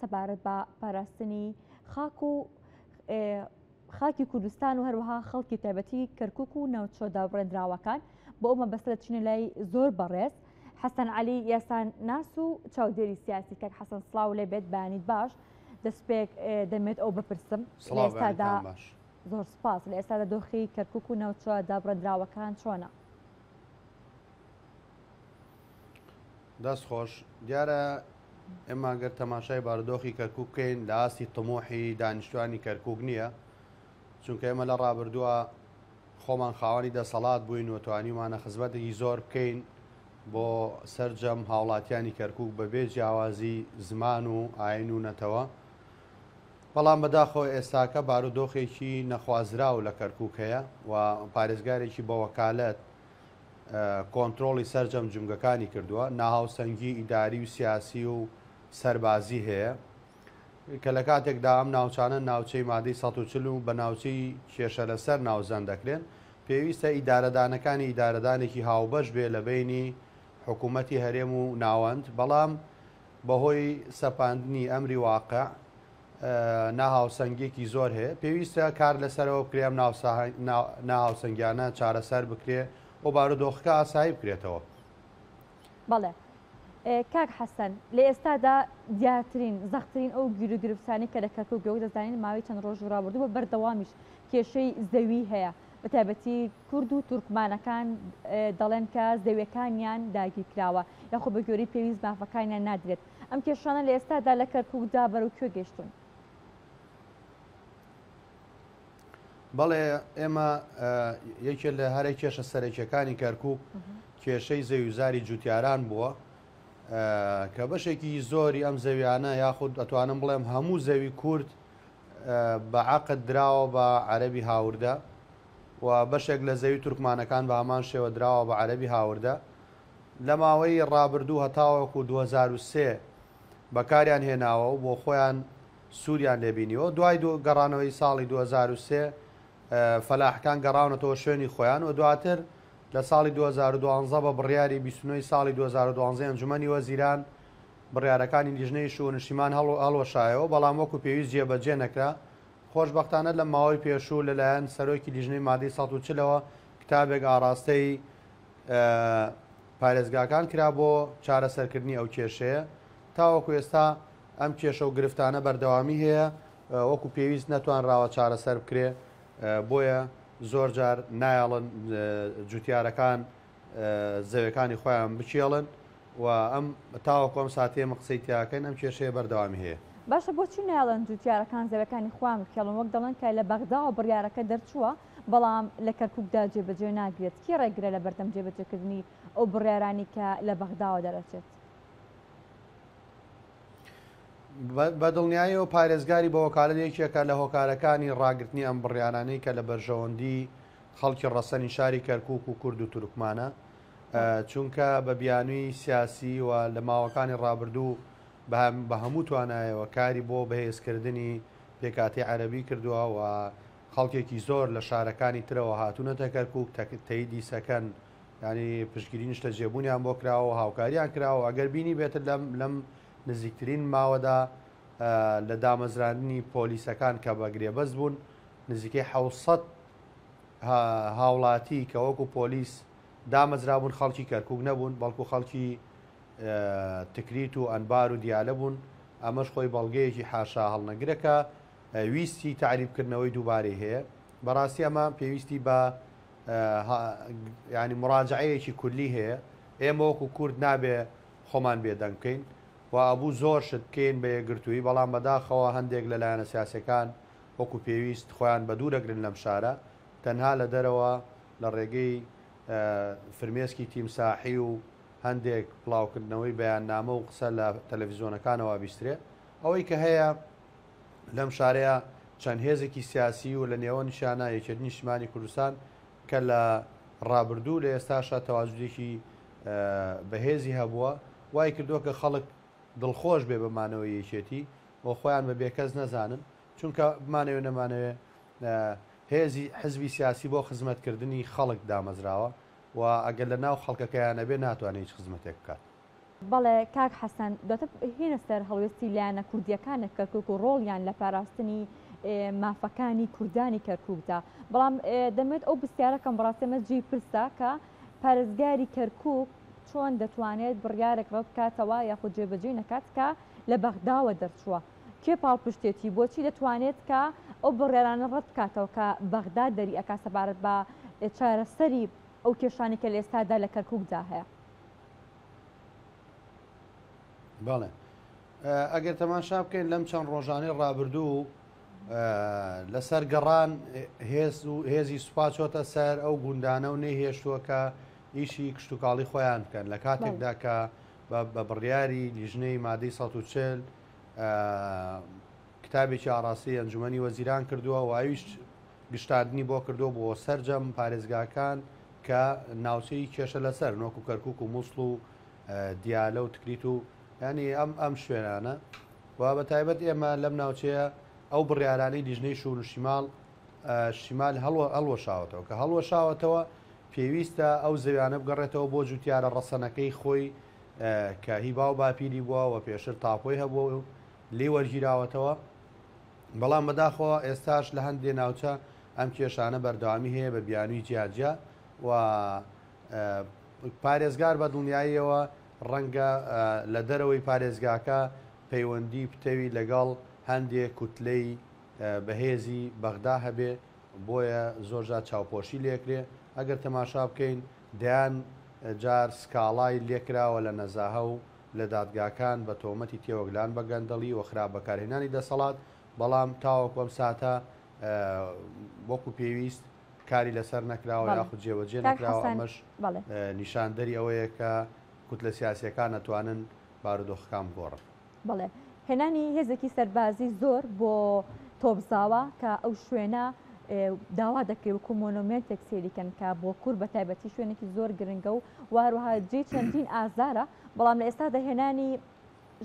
سەبارەت بە پاراستنی خاکی کوردستان و هەروەها خەڵکی تایبەتی کەرکووک و ناوچۆدا بڕێنراوەکان بۆ ئەمە بەسەر چینە لای زۆر بەڕێز. حەسەن عەلی یاسان ناس و چاودێری سیاسی کاک حەسەن سڵاو لێ بێت بەیانیت باش. دەستپێک دەمێت ئەو بپرسم لە ئێستادا زۆر سپاس لە ئێستادا دۆخی کەرکووک و ناوچۆدا بڕێنراوەکان چۆنە؟ دەست خۆش دیارە ئێمە گەر تەماشای بارودۆخی کەرکووک بکەین لە ئاستی تموحی دانیشتوانی کەرکووک نییە، چونکە ئێمە لە ڕابردووە خۆمان خاوەنی دەسەڵات بووین و توانیمانە خزمەتێکی زۆر بکەین بۆ سەرجەم هاوڵاتیانی کەرکووک بەبێ جیاوازی زمان و ئاین و نەتەوە. بەڵام بەداخۆ ئێستاکە بارودۆخێکی نەخوازراو لە کەرکووک هەیە و پارێزگارێکی بە وەکالەت کۆنتترۆڵی سەرجەم جنگەکانی کردووە، ناهاوسەنگی ئیداری و سیاسی و سەربازی هەیە کە لە کاتێکدا ئەم ناوچانە ناوچەی مادەی ١40 و بە ناوچەی کێشە لەسەر ناوزەن دەکرێن. پێویستە ئیدارەدانەکانی ئیدارەدانێکی هاوبەش بێ لە بینی حکوومەتی هەرێم و ناوەند، بەڵام بەهۆی سەپاندنی ئەمری واقع ناهاوسەنگێکی زۆر هەیە. پێویستە کار لەسەرەوە بکرێم ناهاوسەنگیانە چارەسەر بکرێ و بارودۆخەکە ئاسایی بکرێتەوە. بەڵێ کاک حەسەن لە ئێستادا دیارترین زەختترین ئەو گیرروگرفتانی کە لە کەرکووک گەوت دەزانین ماوەی چەند ڕۆژ ڕابردوو بە بەردەوامیش کێشەی زەوی هەیە، بە تایبەتی کورد و تورکمانەکان دەڵێن کە زەویەکانیان داگیرکراوە یاخۆ بە گوێرەی پێویست مافەکانیان نادرێت. ئەم کێشانە لە ئێستادا لە کەرکووکدا بەرەو کوێ گەیشتون؟ بەڵێ ئێمە یەکێک لە هەرێک کێشە سەرەکیەکانی کەرکووک کێشەی زەویزاری جوتیاران بووە کە بەشێکی زۆری ئەم زەویانە یاخود ئەتوانم بڵێم هەموو زەوی کورد بە عەقد دراوە بە عەرەبی هاوردە و بەشێک لە زەوی تورکمانەکان بە هەمان شێوە دراوە بە عەرەبی هاوردە. لە ماوەی ڕابردوو هەتاوەکو 2003 بەکاریان هێناوە و بۆ خۆیان سووریان لێبینیەوە. دوای گەڕانەوەی ساڵی 2023 فەلاحەکان گەڕاونەتەوە شوێنی خۆیان و دواتر لە ساڵی 2012 بە بڕیاری 29 ساڵی 2012 ئەنجومەنی وەزیران بڕیارەکانی لیژنەی شوونشتیمان هەڵوەشایەوە، بەڵام وەکو پێویست جێبەجێ نەکرا. خۆشبەختانە لە ماوەی پێشوو لەلایەن سەرۆکی لیژنەی مادەی 140ەوە کتابێک ئاراستەی پارێزگاکان کرا بۆ چارەسەرکردنی ئەو کێشەیە. تاوەکو ئێستا ئەم کێشە و گرفتانە بەردەوامی هەیە، وەکو پێویست نەتوانراوە چارەسەر بکرێ، بۆیە زۆر جار نایەڵن جوتیارەکان زەویەکانی خۆیان بچێڵن و ئەم تاوەکو ئەم ساتێمە قسەی تیاکەین ئەم کێشەیە بەردەوامی هەیە. باشە بۆچی نایڵەن جوتیارەکان زەویەکانی خۆیان بکێڵن؟ وەک دەڵێن کە لە بەغداوە بڕیارەکە دەرچووە بەڵام لە کەرکووکدا جێبەجێ ناگرێت. کی ڕێگرە لە بەردەم جێبەجێکردنی ئەو بڕیارانی کە لە بەغداوە دەرەچێت؟ بە دڵنیاییەوە پارێزگاری بە وەکالەت یەکێکە لە هۆکارەکانی ڕاگررتنی ئەم بڕیارانەی کە لە بەرژەوەندی خەڵکی ڕەسەنی شاری کەرکووک و کورد و تورکمانە، چونکە بە بیانووی سیاسی و لە ماوەکانی ڕابردوو بە هەموو توانایەوە کاری بۆ بەهێزکردنی پێکاتی عەرەبی کردووە و خەڵکێکی زۆر لە شارەکانی ترەوە هاتوونەتە کەرکووک تەیدی سەکەن، ینی پشگیری نیشتە جێبوونیان بۆ کراوە هاوکاریان کراوە. ئەگەر بینی بێتە لەم نزیکترین ماوەدا لە دامەزرانی پۆلیسەکان کە بە گرێبەست بوون نزیکەی 700 هاوڵاتی کە وەکو پۆلیس دامەزرابوون خەڵکی کەرکووک نەبوون بەڵکو خەڵکی تکریت و ئەنبار و دیالە بوون. ئەمەش خۆی بەڵگەیەکی حاشا هەڵنەگرەکە ویستی تعریبکردنەوەی دووبارەی هەیە. بەڕاستی ئەمە پێویستی بە ینی مراجعەیەکی کولی هەیە. ئێمە وەکو کورد نابێ خۆمان بێدەنگ بکەین و ئەبوو زۆر شت بکەین بە یەکگرتووی، بەڵام بەداخەوە هەندێک لەلایەنە سیاسەکان وەکو پێویست خۆیان بە دوورەگرن لەم شارە، تەنها لە دەرەوە لە ڕێگەی فرمێسکی تیمساحی و هەندێک بڵاوکردنەوەی بەیاننامە و قسە لە تەلەڤیزۆنەکانەوە بیسترێ. ئەوەی کە هەیە لەم شارەیە چەند هێزێکی سیاسی و لە نێوە نیشانە یەکێتی نیشتیمانی کوردستان کە لە ڕابردوو لە ئێستاشە تەواجودێکی بەهێزی هەبووە، وای کردووە کە خەڵک دڵخۆش بێ بەمانەوەی یەکێتی بۆ خۆیان بە بێکەس نەزانن، چونکە بمانەوێ نەمانەوێ هێزی حزبی سیاسی بۆ خزمەتکردنی خەڵک دامەزراوە و ئەگەر لە ناو خەڵکەکەیانە بێ ناتوانێت هیچ خزمەتێک بکات. بەڵێ کاک حەسەن دواتە هێنە سەر هەڵوێستی لایەنە کوردیەکانە کەرکک و ڕۆڵیان لە پاراستنی مافەکانی کوردانی کەرکووکدا بەڵام دەمێت ئەو پرسیارەکەم بەڕاستێمە جێی پرسە کە پارێزگاری کەرکووک چۆن دەتوانێت بڕیارێک ڕەت بکاتەوە یاخود جێبەجێ نەکات کە لە بەغداوە دەرچووە کێ پاڵپشتێتی بۆچی دەتوانێت کە ئەو بڕێرانە ڕەت بکاتەوە کە بەغدا دەری ئەکا سەبارەت بە چارەسەری ئەو کێشانی کە لە ئێستادا لە کەرکووکدا هەیە. بەڵێ ئەگەر تەماشا بکەین لەم چەند ڕۆژانەی ڕابردوو لەسەر گەڕان هێزی سوپا چۆتە سەر ئەو گوندانە و نەیهێشتووەکە ئیشی کشتتوکاڵی خۆیان بکەن لە کاتێکدا کە بە بڕیاری لیژنەی مادەی ١40 کتابێکی ئاڕاستی ئەنجومەنی وەزیران کردووە و ئاویش گشتاردننی بۆ کردو بۆ سەررجەم پارێزگاکان کە ناوچەی کێشە لەسەر نۆک و کەرکک و مووسڵ و دیالە و تکریت و ینی ئەم شوێنانە و بە تایبەت ئێمە لەم ناوچەیە ئەو بڕیارانەی لیژنەی شور و شیمال هەڵوەشاوەتەوە کە هەڵوەشاوەتەوە پێویستە ئەو زەویانە بگەڕێتەوە بۆ جوتیارە ڕەسەنەکەی خۆی کە هی باو باپیری بووە و پێشتر تاپۆی هەبوو لێ وەرگیراوەتەوە بەڵام بەداخەوە ئێستاش لە هەندێ ناوچە ئەم کێشانە بەردەوامی هەیە بە بیانووی جیاجیا و پارێزگار بە دڵنیاییەوە ڕەنگە لە دەرەوەی پارێزگاکە پەیوەندی پتەوی لەگەڵ هەندێک کوتلەی بەهێزی بەغدا هەبێ بۆیە زۆرجار چاوپۆشی لێکرێ ئەگەر تەماشا بکەین دەیان جار سکاڵای لێکراوە لە نەزاهە و لە دادگاکان بە تۆمەتی تێوەگلان بە گەندەڵی و خراپ بەکارهێنانی دەسەڵات بەڵام تاوەکۆم ساتە وەکو پێویست کاری لەسەر نەکراوە یاخود جێوەجێ نەکراوە ئەمەش نیشاندەری ئەوەیە کە کوتلە سیاسیەکان نەتوانن بارودۆخەکان بگۆڕن. بەڵێ هێنانی هێزێکی سەربازی زۆر بۆ تۆبزاوە کە ئەو شوێنە داوا دەکەی وەکو مۆنۆمنتێک سێریکەن کە بۆ کوور بە تایبەتی شوێنێکی زۆر گرنگە و واروها جێ چەندین ئازارە بەڵام لە ئێستا دەهێنانی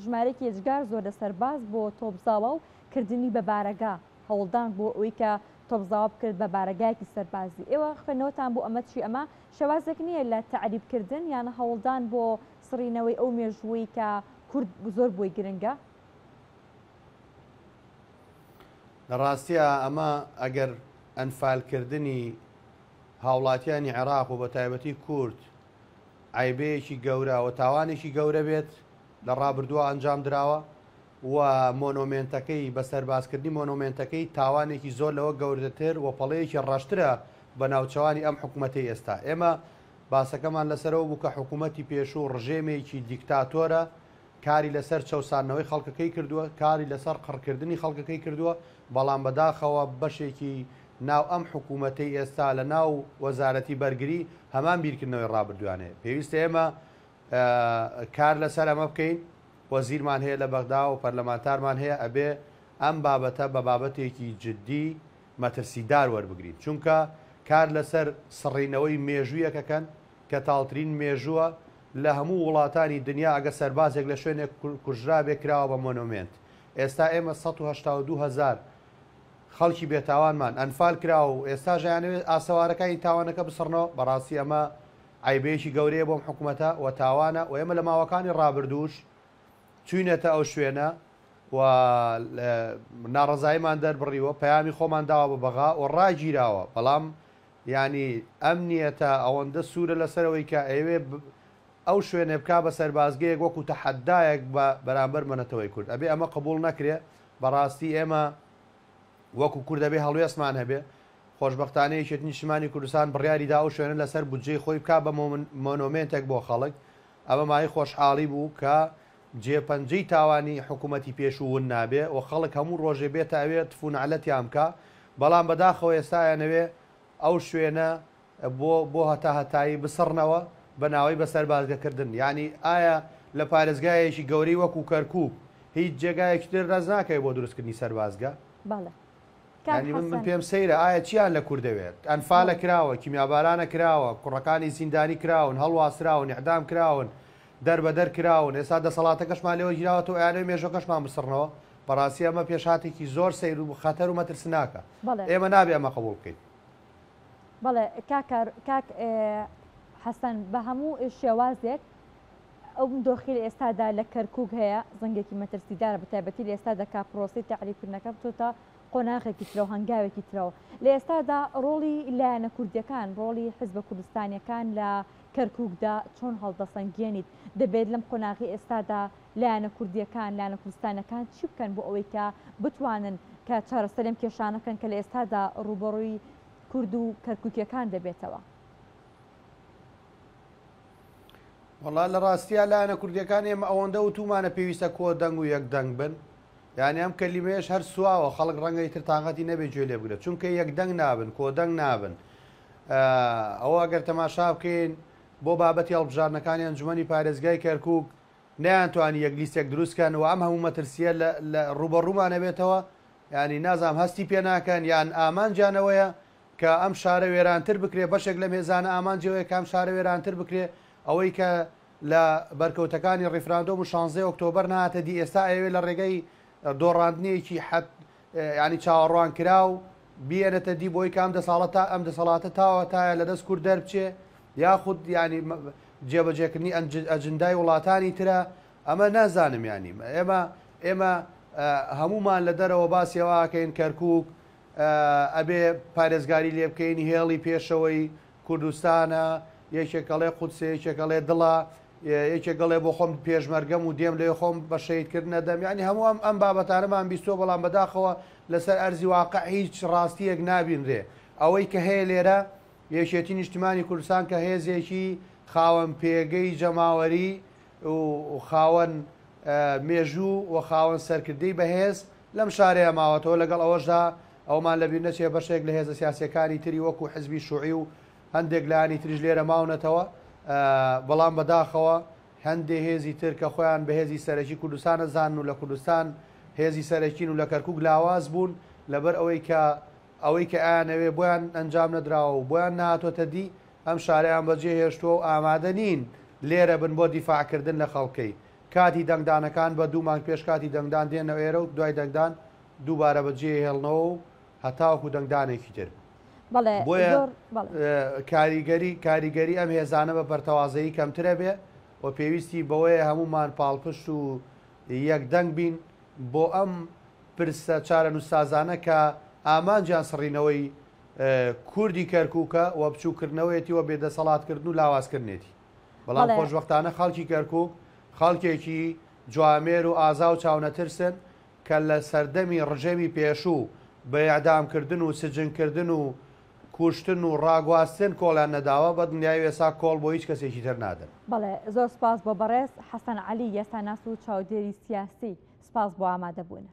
ژمارەی ئێجگار زۆر لە سەرباز بۆ تۆبزاوە و کردنی بە بارەگا هەوڵدان بۆ ئەوەی کە تۆبزاوە بکرد بە بارەگایەکی سەربازی ئێوە خوێنەوەتان بۆ ئەمە چی ئەمە شەوازێک نییە لە تعریبکردن یانە هەوڵدان بۆ سڕینەوەی ئەو مێژووی کە کورد زۆر بۆی گرنگە؟ لە ڕاستیە ئەمە ئەگەر ئەنفالکردنی هاوڵاتیانی عێراق و بە تایبەتی کورد عیبەیەکی گەورە و تاوانێکی گەورە بێت لە ڕابردووە ئەنجام درراوە و مۆنۆمنتەکەی بە سەربازکردنی مۆنۆمنتەکەی تاوانێکی زۆر لەوە گەورەتر و پەڵەیەکی ڕاشترە بە ناوچەوانی ئەم حکوومەتی ئێستا ئێمە باسەکەمان لەسەرەوە بوو کە حکوومەتی پێشوو ڕژێمێکی دیکتاتۆرە کاری لەسەر چەسانەوەی خەڵکەکەی کردووە کاری لەسەر قڕکردنی خەڵکەکەی کردووە بەڵام بەداخەوە بەشێکی ناو ئەم حکوومەتەی ئێستا لە ناو وەزارەتی بەرگری هەمان بیرکردنەوەی ڕابردوانەیە پێویستە ئێمە کار لەسەر ئەمە بکەین وەزیرمان هەیە لە بەغدا و پەرلەمانتارمان هەیە ئەبێ ئەم بابەتە بە بابەتێکی جددی مەترسیدار وەربگرین چونکە کار لەسەر سڕینەوەی مێژوویەکەکەن کە تاڵترین مێژووە لە هەموو وڵاتانی دنیا ئەگە سەربازێک لە شوێنێک کوژرا بێکراوە بە مۆنۆمنت ئێستا ئێمە 182,000 خەڵکی بێتاوانمان ئەنفال کرا و ئێستا ژیانەوێت ئاسەوارەکانی تاوانەکە بسڕنەوە بەڕاستی ئەمە عیبەیەکی گەورەیە بۆم حکوومەتە و تاوانە و ئێمە لە ماوەکانی ڕابردووش چوینەتە ئەو شوێنە و ناڕزاییمان دەربڕیوە پەیامی خۆمان داوە بە بەغا و ڕاگیراوە بەڵام ینی ئەم نیەتە ئەوەندە سوورە لەسەرەوەی کە ئەوێ ئەو شوێنێ بک بە سەربازگەیەک وەکو تەحەدایەک بە بەرامبەر منەتەوەی کورد ئەبێ ئەمە قبول نەکرێ بەڕاستی ئێمە وەکو کوردەبێ هەڵوێستمان هەبێ خۆشببختانەیەکێت نیشتمانی کوردستان بڕیاری دا و شوێنە لەسەر بودجێی خۆی بک بە مۆنۆمنتێک بۆ خەڵک ئەمە مای خۆشحاڵی بوو کە جێپەنجەی تاوانی حکوومەتی پێشوون نابێ و خەڵک هەموو ڕۆژێ بێتە ئەوێت تفونعلەتیان بکە بەڵام بەداخەوە ئێستایانەوێ ئەو شوێنە بۆ هەتایی بسڕنەوە بە ناوەی بەسەربازگەکردن یعنی ئایا لە پارێزگایەکی گەورەی وەکو کەرکووک هیچ جێگایەکی تر ڕێز ناکەی بۆ دروستکردنی سەربازگە من پێم سەیرە ئایا چیان لە کوردەوێت ئەنفالە کراوە کیمیابارانە کراوە کوڕەکانی زیندانی کراون هەڵواسراون ئیعدام کراون دەربەدەر کراون ئێستا دەسەڵاتەکەشمان لێوە گیراوەتەوە یانەوەی مێژۆکەشمان بسڕنەوە بەڕاستی ئەمە پێشاتێکی زۆر سەیر و خەتەر و مەترسناکە ئێمە نابێ ئەمە قبول بکەین. بەڵێ کاک حەسەن بە هەموو شێوازێک ئەو دۆخی لە ئێستادا لە کەرکووک هەیە زەنگێکی مەترسیدارە بە تایبەتی لە ئێستادا کا پرۆسی تعریفکردنەکە بچۆتە قۆناغێکی ترەوە هەنگاوێکی ترەوە لە ئێستادا ڕۆڵی لایەنە کوردیەکان ڕۆڵی حیزبە کوردستانیەکان لە کەرکووکدا چۆن هەڵدەسەنگێنیت دەبێت لەم قۆناغی ئێستادا لایەنە کوردیەکان لایەنە کوردستانەکان چی بکەن بۆ ئەوەی کە بتوانن کە چارەسەر لەم کێشانەکەن کە لە ئێستادا ڕوبەڕووی کورد و کەرکووکیەکان دەبێتەوە. وڵا لە ڕاستیە لایەنە کوردیەکان ئێمە ئەوەندە وتومانە پێویستە کۆ دەنگ و یەکدەنگ بن، یعنی ئەم کەلیمەیەش هەر سواوە خەڵک ڕەنگەی تر تااقەتی نەبێت گوێ لێ بگرێت چونکە یەکدەنگ نابن کۆدەنگ نابن. ئەوە ئەگەر تەماشا بکەین بۆ بابەتی هەڵبژارنەکانی ئەنجومەنی پارێزگای کەرکووک نەیانتوانی یەک لیستێک دروستکەن و ئەم هەموو مەترسیە لە ڕوبەڕوومانە بێتەوە، ینی نازام هەستی پێ ناکەن یان ئامانجیانەوەیە کە ئەم شارە وێرانتر بکرێ بەشێک لە مێزانە ئامانجەوەی کام شارە وێرانتر بکرێ ئەوەی کە لە بەرکەوتەکانی ڕیفراندۆم و 16 ئۆکتۆبەر نهاتە دی ئێستا ئەوێ لە ڕێگەی دۆڕاندنیەکی ینی چاوەڕوان کرا و بیێنێتە دی بۆی کام ئەم دەسەڵاتە تاوە تایە لە دەست کورد دەربچێ یاخود ینی جێبەجێکردنی ئەجندای وڵاتانی ترە ئەمە نازانم ینی ئێمە هەمومان لە دەرەوە باسیێواکەین کەرکووک ئەبێ پارێزگاری لێ بکەینی هێڵی پێشەوەی کوردستانە یەکێکەڵێ قودسێ یەکێکەڵێ دڵە یەکێکەڵێ بۆ خۆم پێشمەرگەم و دێم لێ خۆم بە شەیدکردنە دەم ینی هەموو ئەم بابەتانەمان بیستۆ بەڵام بەداخەوە لەسەر ئەرزی واقع هیچ ڕاستیەک نابینرێ ئەوەی کە هەیە لێرە یەکێتی نیشتیمانی کوردستان کە هێزێکی خاوەن پێگەی جەماوەری و خاوەن مێژوو و خاوەن سەرکردەی بەهێز لەم شارەیە ماوەتەوە لەگەڵ ئەوەشدا ئەومان لەبیر نەچێ بەشێک لە هێزە سیاسەکانی تری وەکو حزبی شوعی و هەندێک لایانی تریش لێرە ماونەتەوە بەڵام بەداخەوە هەندێک هێزی تر کە خۆیان بە هێزی سەرەکی کوردستانە زان و لە کوردستان هێزی سەرەکین و لە کەرکووک لاواز بوون لەبەر ئەوەی کە ئایانەوێ بۆیان ئەنجام نەدراوە و بۆیان نهاتۆتە دی ئەم شارەیان بەجێ هێشتووە و ئامادە نین لێرە بن بۆ دیفاعکردن لە خەڵکەی کاتی دەنگدانەکان بە 2 مانگ پێش کاتی دەنگدان دێنەوە ئێرە و دوای دەنگدان دووبارە بەجێ هێڵنەوە و هەتاوەکو دەنگدانێکی تر بۆیە کاریگەری ئەم هێزانە بە بەرتەوازایی کەمترە بێ و پێویستی بەوەیە هەمومان پاڵپشت و یەکدەنگ بین بۆ ئەم پرسە چارە نووسازانە کە ئامانجیان سڕینەوەی کوردی کەرکووکە و بچووکردنەوەیەتیوە بێدەسەڵاتکردن و لاوازکردنێتی بەڵام خۆشبەختانە خەڵکی کەرکووک خەڵکێکی جوامێر و ئازا و چاونەترسن کە لە سەردەمی ڕژێمی پێشوو بە یاعدامکردن و سجنکردن و کوشتن و ڕاگواستن کۆڵیان نەداوە بە دنیای ئێستا کۆڵ بۆ هیچ کەسێکی تر نادەن. بەڵێ زۆر سپاس بۆ بەڕێز حەسەن عەلی یاساناس و چاودێری سیاسی سپاس بۆ ئامادەبوون.